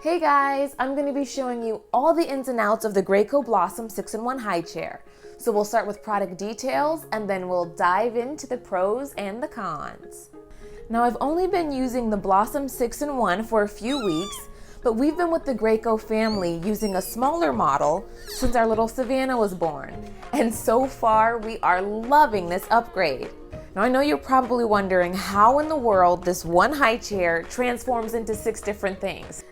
Hey guys, I'm going to be showing you all the ins and outs of the Graco Blossom 6-in-1 high chair. So we'll start with product details and then we'll dive into the pros and the cons. Now I've only been using the Blossom 6-in-1 for a few weeks, but we've been with the Graco family using a smaller model since our little Savannah was born. And so far we are loving this upgrade. Now I know you're probably wondering how in the world this one high chair transforms into 6 different things.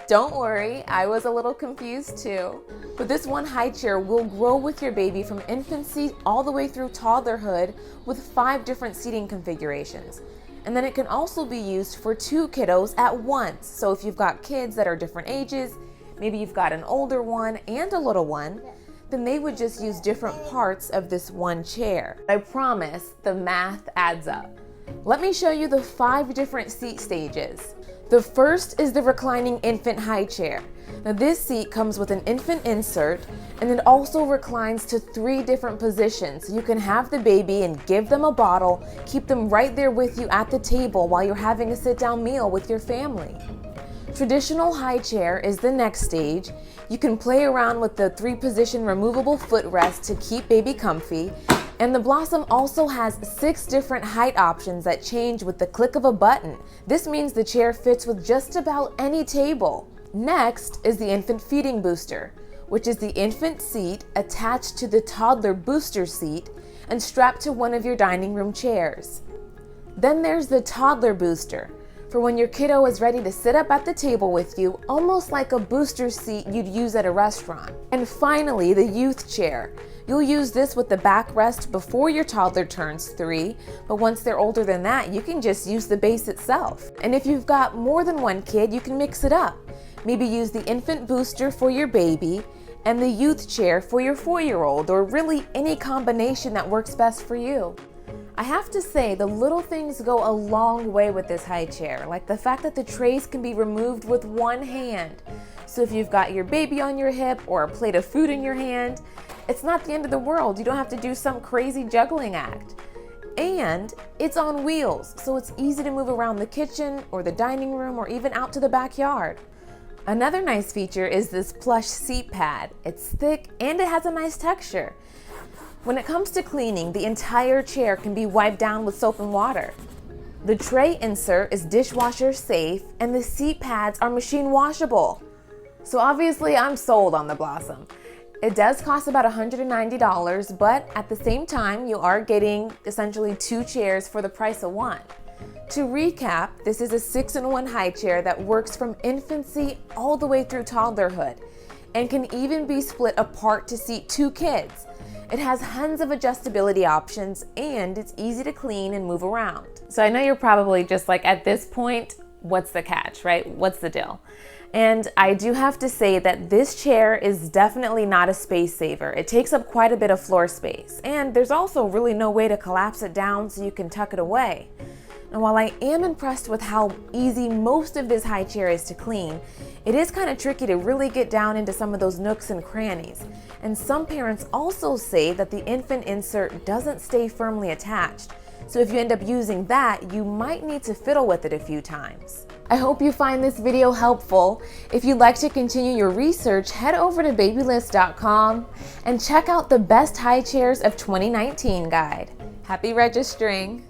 Don't worry, I was a little confused too. But this one high chair will grow with your baby from infancy all the way through toddlerhood with 5 different seating configurations. And then it can also be used for 2 kiddos at once. So if you've got kids that are different ages, maybe you've got an older one and a little one, then they would just use different parts of this one chair. I promise the math adds up. Let me show you the 5 different seat stages. The first is the reclining infant high chair. Now this seat comes with an infant insert and it also reclines to 3 different positions. You can have the baby and give them a bottle, keep them right there with you at the table while you're having a sit-down meal with your family. Traditional high chair is the next stage. You can play around with the 3-position removable footrest to keep baby comfy. And the Blossom also has 6 different height options that change with the click of a button. This means the chair fits with just about any table. Next is the infant feeding booster, which is the infant seat attached to the toddler booster seat and strapped to one of your dining room chairs. Then there's the toddler booster, for when your kiddo is ready to sit up at the table with you, almost like a booster seat you'd use at a restaurant. And finally, the youth chair. You'll use this with the backrest before your toddler turns 3, but once they're older than that, you can just use the base itself. And if you've got more than one kid, you can mix it up. Maybe use the infant booster for your baby and the youth chair for your 4-year-old, or really any combination that works best for you. I have to say, the little things go a long way with this high chair, like the fact that the trays can be removed with one hand. So if you've got your baby on your hip or a plate of food in your hand, it's not the end of the world. You don't have to do some crazy juggling act. And it's on wheels, so it's easy to move around the kitchen or the dining room or even out to the backyard. Another nice feature is this plush seat pad. It's thick and it has a nice texture. When it comes to cleaning, the entire chair can be wiped down with soap and water. The tray insert is dishwasher safe and the seat pads are machine washable. So obviously I'm sold on the Blossom. It does cost about $190, but at the same time you are getting essentially 2 chairs for the price of 1. To recap, this is a 6-in-1 high chair that works from infancy all the way through toddlerhood and can even be split apart to seat 2 kids. It has tons of adjustability options and it's easy to clean and move around. So I know you're probably just like, at this point, what's the catch, right? What's the deal? And I do have to say that this chair is definitely not a space saver. It takes up quite a bit of floor space, and there's also really no way to collapse it down so you can tuck it away. And while I am impressed with how easy most of this high chair is to clean, it is kind of tricky to really get down into some of those nooks and crannies. And some parents also say that the infant insert doesn't stay firmly attached. So if you end up using that, you might need to fiddle with it a few times. I hope you find this video helpful. If you'd like to continue your research, head over to babylist.com and check out the best high chairs of 2019 guide. Happy registering!